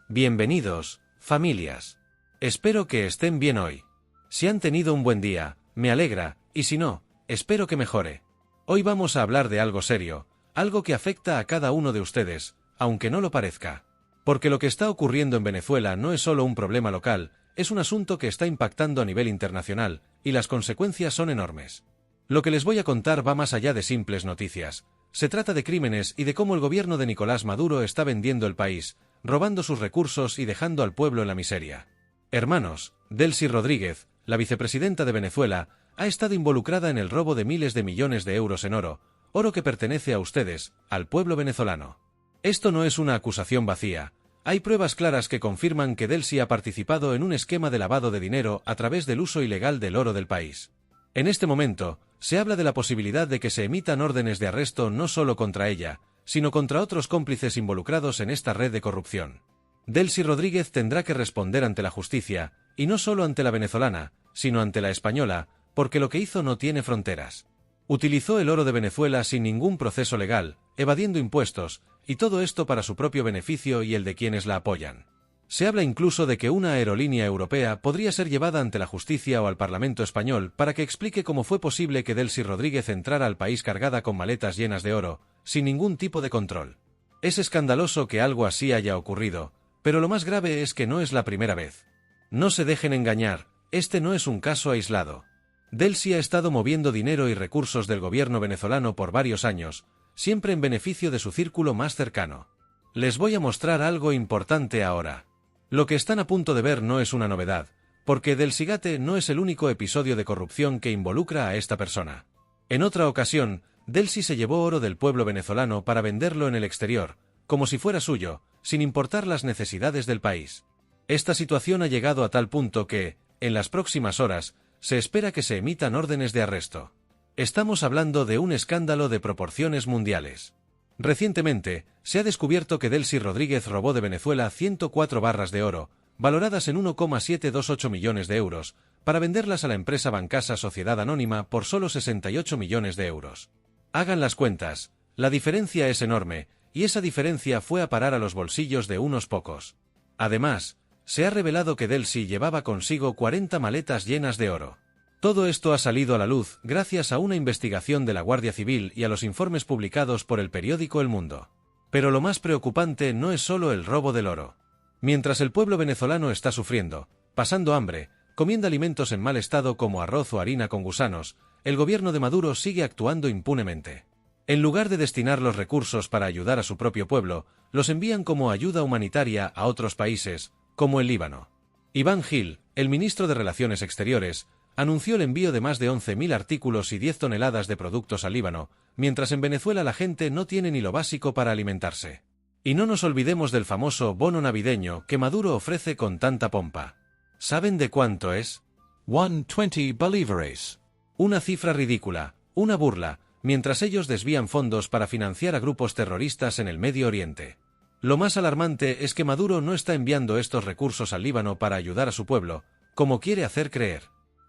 Bienvenidos, familias. Espero que estén bien hoy. Si han tenido un buen día, me alegra, y si no, espero que mejore. Hoy vamos a hablar de algo serio, algo que afecta a cada uno de ustedes, aunque no lo parezca. Porque lo que está ocurriendo en Venezuela no es solo un problema local, es un asunto que está impactando a nivel internacional, y las consecuencias son enormes. Lo que les voy a contar va más allá de simples noticias. Se trata de crímenes y de cómo el gobierno de Nicolás Maduro está vendiendo el país, robando sus recursos y dejando al pueblo en la miseria. Hermanos, Delcy Rodríguez, la vicepresidenta de Venezuela, ha estado involucrada en el robo de miles de millones de euros en oro que pertenece a ustedes, al pueblo venezolano. Esto no es una acusación vacía. Hay pruebas claras que confirman que Delcy ha participado en un esquema de lavado de dinero a través del uso ilegal del oro del país. En este momento, se habla de la posibilidad de que se emitan órdenes de arresto no solo contra ella, sino contra otros cómplices involucrados en esta red de corrupción. Delcy Rodríguez tendrá que responder ante la justicia, y no solo ante la venezolana, sino ante la española, porque lo que hizo no tiene fronteras. Utilizó el oro de Venezuela sin ningún proceso legal, evadiendo impuestos, y todo esto para su propio beneficio y el de quienes la apoyan. Se habla incluso de que una aerolínea europea podría ser llevada ante la justicia o al Parlamento español para que explique cómo fue posible que Delcy Rodríguez entrara al país cargada con maletas llenas de oro, sin ningún tipo de control. Es escandaloso que algo así haya ocurrido, pero lo más grave es que no es la primera vez. No se dejen engañar, este no es un caso aislado. Delcy ha estado moviendo dinero y recursos del gobierno venezolano por varios años, siempre en beneficio de su círculo más cercano. Les voy a mostrar algo importante ahora. Lo que están a punto de ver no es una novedad, porque Delcy Gate no es el único episodio de corrupción que involucra a esta persona. En otra ocasión, Delcy se llevó oro del pueblo venezolano para venderlo en el exterior, como si fuera suyo, sin importar las necesidades del país. Esta situación ha llegado a tal punto que, en las próximas horas, se espera que se emitan órdenes de arresto. Estamos hablando de un escándalo de proporciones mundiales. Recientemente, se ha descubierto que Delcy Rodríguez robó de Venezuela 104 barras de oro, valoradas en 1,728 millones de euros, para venderlas a la empresa Bancasa Sociedad Anónima por solo 68 millones de euros. Hagan las cuentas, la diferencia es enorme, y esa diferencia fue a parar a los bolsillos de unos pocos. Además, se ha revelado que Delcy llevaba consigo 40 maletas llenas de oro. Todo esto ha salido a la luz gracias a una investigación de la Guardia Civil y a los informes publicados por el periódico El Mundo. Pero lo más preocupante no es solo el robo del oro. Mientras el pueblo venezolano está sufriendo, pasando hambre, comiendo alimentos en mal estado como arroz o harina con gusanos, el gobierno de Maduro sigue actuando impunemente. En lugar de destinar los recursos para ayudar a su propio pueblo, los envían como ayuda humanitaria a otros países, como el Líbano. Iván Gil, el ministro de Relaciones Exteriores, anunció el envío de más de 11.000 artículos y 10 toneladas de productos al Líbano, mientras en Venezuela la gente no tiene ni lo básico para alimentarse. Y no nos olvidemos del famoso bono navideño que Maduro ofrece con tanta pompa. ¿Saben de cuánto es? 120 bolívares. Una cifra ridícula, una burla, mientras ellos desvían fondos para financiar a grupos terroristas en el Medio Oriente. Lo más alarmante es que Maduro no está enviando estos recursos al Líbano para ayudar a su pueblo, como quiere hacer creer.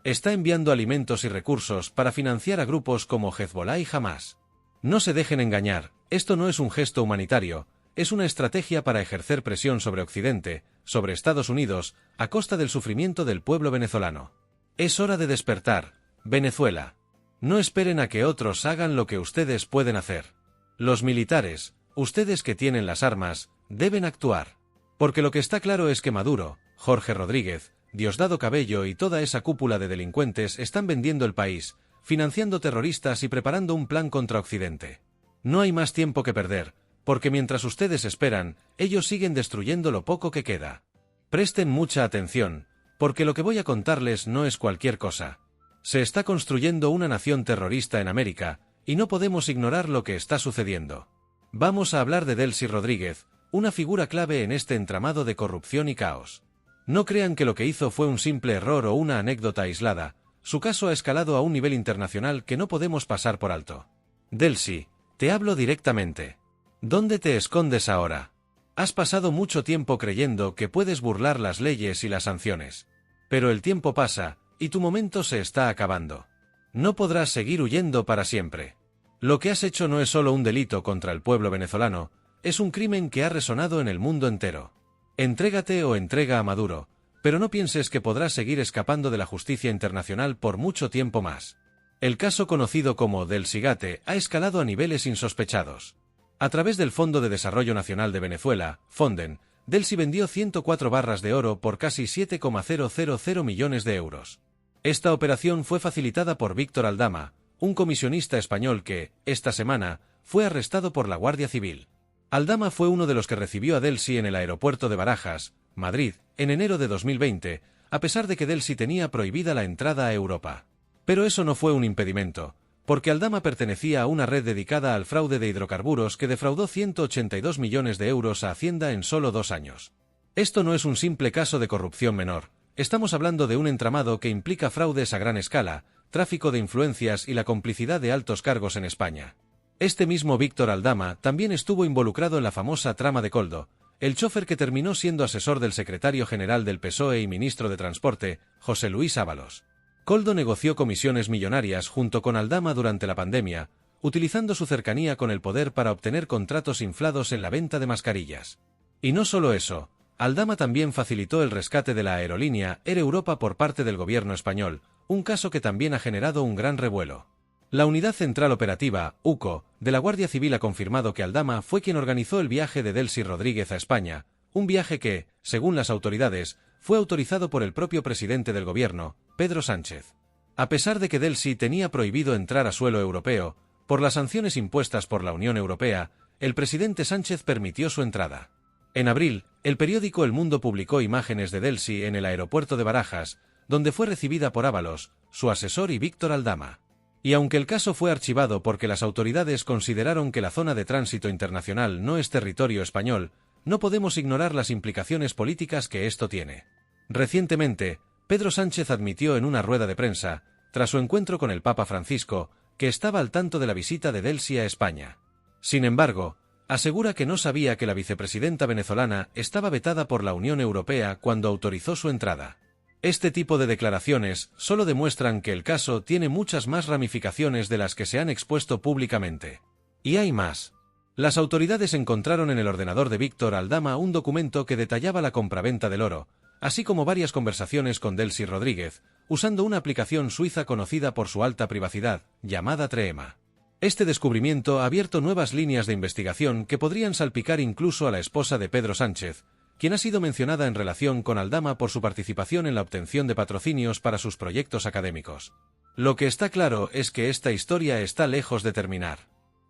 Está enviando alimentos y recursos para financiar a grupos como Hezbollah y Hamás. No se dejen engañar, esto no es un gesto humanitario, es una estrategia para ejercer presión sobre Occidente, sobre Estados Unidos, a costa del sufrimiento del pueblo venezolano. Es hora de despertar, Venezuela. No esperen a que otros hagan lo que ustedes pueden hacer. Los militares, ustedes que tienen las armas, deben actuar. Porque lo que está claro es que Maduro, Jorge Rodríguez, Diosdado Cabello y toda esa cúpula de delincuentes están vendiendo el país, financiando terroristas y preparando un plan contra Occidente. No hay más tiempo que perder, porque mientras ustedes esperan, ellos siguen destruyendo lo poco que queda. Presten mucha atención, porque lo que voy a contarles no es cualquier cosa. Se está construyendo una nación terrorista en América, y no podemos ignorar lo que está sucediendo. Vamos a hablar de Delcy Rodríguez, una figura clave en este entramado de corrupción y caos. No crean que lo que hizo fue un simple error o una anécdota aislada, su caso ha escalado a un nivel internacional que no podemos pasar por alto. Delcy, te hablo directamente. ¿Dónde te escondes ahora? Has pasado mucho tiempo creyendo que puedes burlar las leyes y las sanciones. Pero el tiempo pasa, y tu momento se está acabando. No podrás seguir huyendo para siempre. Lo que has hecho no es solo un delito contra el pueblo venezolano, es un crimen que ha resonado en el mundo entero. Entrégate o entrega a Maduro, pero no pienses que podrás seguir escapando de la justicia internacional por mucho tiempo más. El caso conocido como del Cigate ha escalado a niveles insospechados. A través del Fondo de Desarrollo Nacional de Venezuela, Fonden, Delcy vendió 104 barras de oro por casi 7,000 millones de euros. Esta operación fue facilitada por Víctor Aldama, un comisionista español que, esta semana, fue arrestado por la Guardia Civil. Aldama fue uno de los que recibió a Delcy en el aeropuerto de Barajas, Madrid, en enero de 2020, a pesar de que Delcy tenía prohibida la entrada a Europa. Pero eso no fue un impedimento, porque Aldama pertenecía a una red dedicada al fraude de hidrocarburos que defraudó 182 millones de euros a Hacienda en solo 2 años. Esto no es un simple caso de corrupción menor, estamos hablando de un entramado que implica fraudes a gran escala, tráfico de influencias y la complicidad de altos cargos en España. Este mismo Víctor Aldama también estuvo involucrado en la famosa trama de Koldo, el chofer que terminó siendo asesor del secretario general del PSOE y ministro de Transporte, José Luis Ábalos. Koldo negoció comisiones millonarias junto con Aldama durante la pandemia, utilizando su cercanía con el poder para obtener contratos inflados en la venta de mascarillas. Y no solo eso, Aldama también facilitó el rescate de la aerolínea Air Europa por parte del gobierno español, un caso que también ha generado un gran revuelo. La Unidad Central Operativa, UCO, de la Guardia Civil ha confirmado que Aldama fue quien organizó el viaje de Delcy Rodríguez a España, un viaje que, según las autoridades, fue autorizado por el propio presidente del gobierno, Pedro Sánchez. A pesar de que Delcy tenía prohibido entrar a suelo europeo, por las sanciones impuestas por la Unión Europea, el presidente Sánchez permitió su entrada. En abril, el periódico El Mundo publicó imágenes de Delcy en el aeropuerto de Barajas, donde fue recibida por Ábalos, su asesor y Víctor Aldama. Y aunque el caso fue archivado porque las autoridades consideraron que la zona de tránsito internacional no es territorio español, no podemos ignorar las implicaciones políticas que esto tiene. Recientemente, Pedro Sánchez admitió en una rueda de prensa, tras su encuentro con el Papa Francisco, que estaba al tanto de la visita de Delcy a España. Sin embargo, asegura que no sabía que la vicepresidenta venezolana estaba vetada por la Unión Europea cuando autorizó su entrada. Este tipo de declaraciones solo demuestran que el caso tiene muchas más ramificaciones de las que se han expuesto públicamente. Y hay más. Las autoridades encontraron en el ordenador de Víctor Aldama un documento que detallaba la compraventa del oro, así como varias conversaciones con Delcy Rodríguez, usando una aplicación suiza conocida por su alta privacidad, llamada Treema. Este descubrimiento ha abierto nuevas líneas de investigación que podrían salpicar incluso a la esposa de Pedro Sánchez, quien ha sido mencionada en relación con Aldama por su participación en la obtención de patrocinios para sus proyectos académicos. Lo que está claro es que esta historia está lejos de terminar.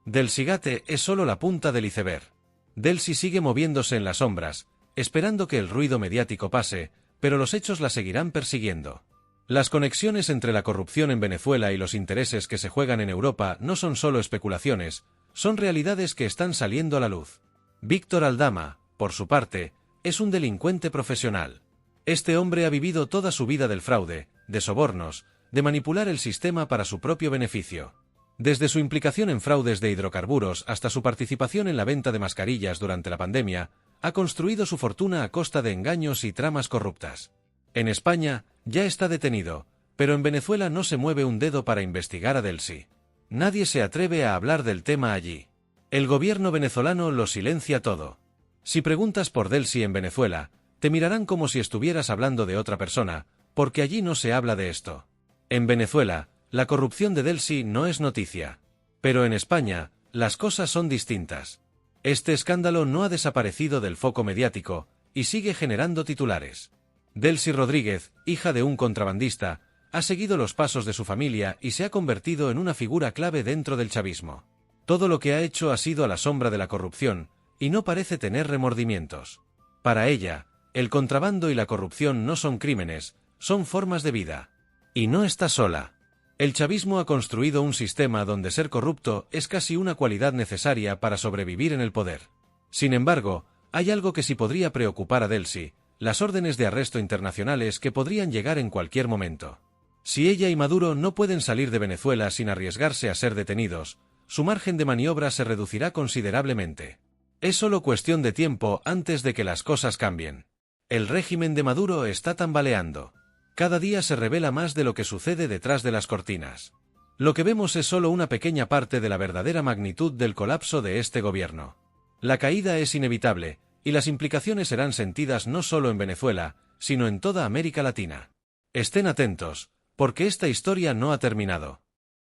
Del Cigate es solo la punta del iceberg. Delcy sigue moviéndose en las sombras, esperando que el ruido mediático pase, pero los hechos la seguirán persiguiendo. Las conexiones entre la corrupción en Venezuela y los intereses que se juegan en Europa no son solo especulaciones, son realidades que están saliendo a la luz. Víctor Aldama, por su parte, es un delincuente profesional. Este hombre ha vivido toda su vida del fraude, de sobornos, de manipular el sistema para su propio beneficio. Desde su implicación en fraudes de hidrocarburos hasta su participación en la venta de mascarillas durante la pandemia, ha construido su fortuna a costa de engaños y tramas corruptas. En España, ya está detenido, pero en Venezuela no se mueve un dedo para investigar a Delcy. Nadie se atreve a hablar del tema allí. El gobierno venezolano lo silencia todo. Si preguntas por Delcy en Venezuela, te mirarán como si estuvieras hablando de otra persona, porque allí no se habla de esto. En Venezuela, la corrupción de Delcy no es noticia. Pero en España, las cosas son distintas. Este escándalo no ha desaparecido del foco mediático, y sigue generando titulares. Delcy Rodríguez, hija de un contrabandista, ha seguido los pasos de su familia y se ha convertido en una figura clave dentro del chavismo. Todo lo que ha hecho ha sido a la sombra de la corrupción, y no parece tener remordimientos. Para ella, el contrabando y la corrupción no son crímenes, son formas de vida. Y no está sola. El chavismo ha construido un sistema donde ser corrupto es casi una cualidad necesaria para sobrevivir en el poder. Sin embargo, hay algo que sí podría preocupar a Delcy: las órdenes de arresto internacionales que podrían llegar en cualquier momento. Si ella y Maduro no pueden salir de Venezuela sin arriesgarse a ser detenidos, su margen de maniobra se reducirá considerablemente. Es solo cuestión de tiempo antes de que las cosas cambien. El régimen de Maduro está tambaleando. Cada día se revela más de lo que sucede detrás de las cortinas. Lo que vemos es solo una pequeña parte de la verdadera magnitud del colapso de este gobierno. La caída es inevitable, y las implicaciones serán sentidas no solo en Venezuela, sino en toda América Latina. Estén atentos, porque esta historia no ha terminado.